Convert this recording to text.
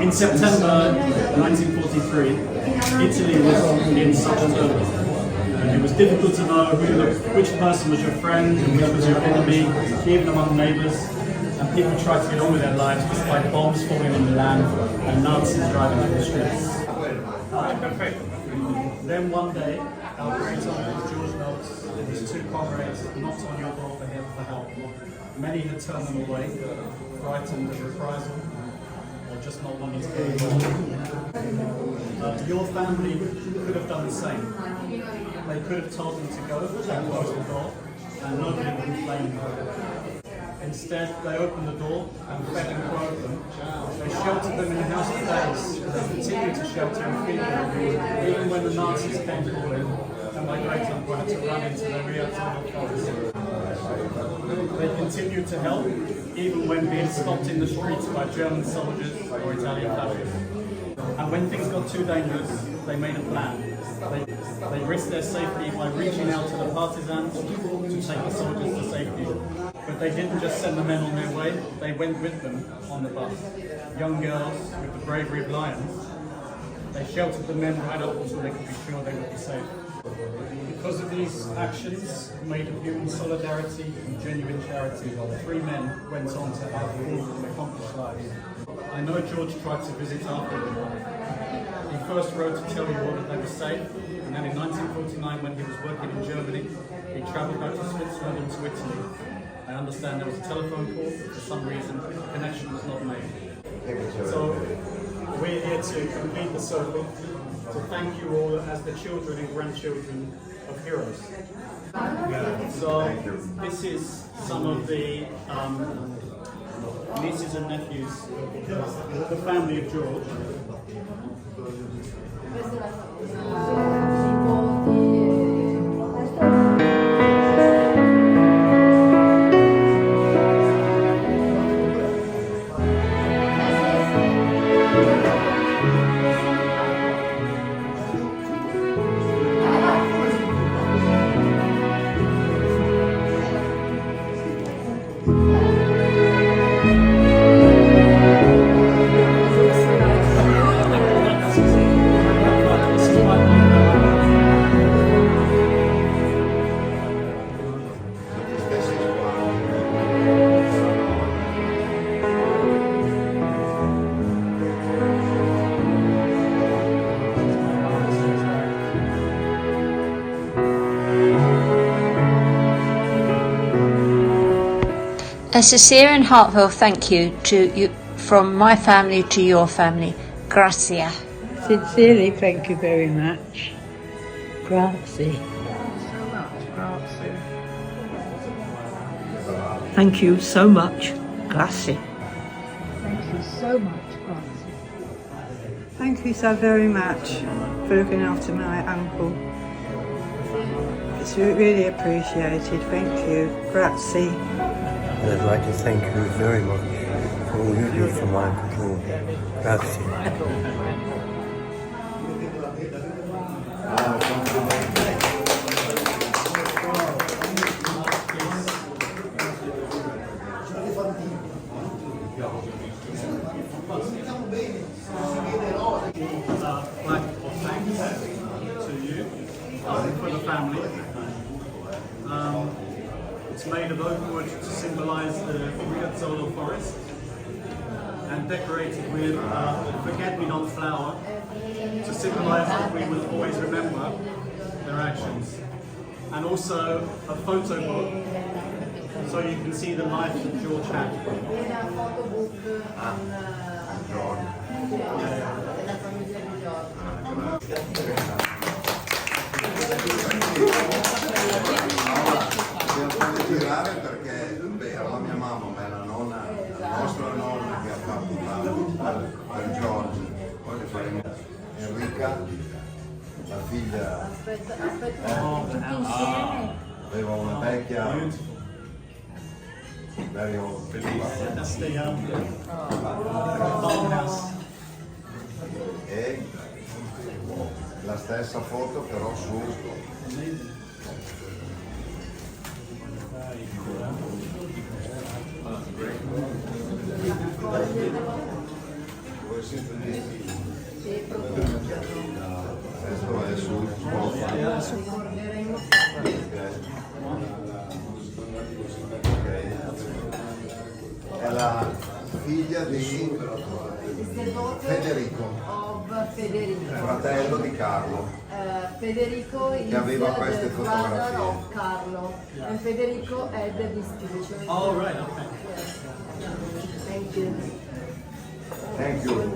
In September 1943, Italy was in such a turmoil. It was difficult to know which person was your friend and which was your enemy, even among neighbours. And people tried to get on with their lives despite bombs falling on the land and Nazis driving through the streets. Then one day, our great uncle George Noakes and his two comrades knocked on your door for help. Many had turned them away, frightened of reprisal, or just not wanting to get involved. Your family could have done the same. They could have told them to go and close the door, and nobody would blame them. Instead, they opened the door and fed and clothed them. They sheltered them in the house for days. They continued to shelter and feed them, even when the Nazis came calling, and my great uncle had to run into the reactive forest. They continued to help, even when being stopped in the streets by German soldiers or Italian fascists. And when things got too dangerous, they made a plan. They risked their safety by reaching out to the partisans to take the soldiers to safety. But they didn't just send the men on their way, they went with them on the bus. Young girls with the bravery of lions, they sheltered the men right up until they could be sure they would be safe. Because of these actions, made of human solidarity and genuine charity, 3 men went on to have full and accomplished lives. I know George tried to visit after the war. He first wrote to tell you all that they were safe, and then in 1949, when he was working in Germany, he travelled back to Switzerland and to Italy. I understand there was a telephone call, but for some reason the connection was not made. So we're here to complete the circle, to thank you all as the children and grandchildren of heroes. So this is some of the nieces and nephews of the family of George. A sincere and heartfelt thank you to you from my family to your family. Grazie. Sincerely, thank you very much. Grazie. Thank you so much. Grazie. Thank you so much. Grazie. Thank you so very much for looking after my uncle. It's really appreciated. Thank you. Grazie. And I'd like to thank you very much for all you do for my Uncle George. Grazie. Flag of thanks to you for the family. It's made of oak wood to symbolise the Willetts forest and decorated with forget-me-not flower to symbolise that we will always remember their actions. And also a photo book so you can see the life that George had. Perché la mia mamma, ma la nonna, la nostra nonna che ha fatto per George, poi le faremo Enrica, la figlia, aveva una vecchia, e la stessa foto però su Questo è sul è la figlia di Federico, fratello di Carlo, Federico is che aveva the queste brother fotografie. of Carlo, and Federico had this picture. Oh, right, okay. Thank you. Thank you.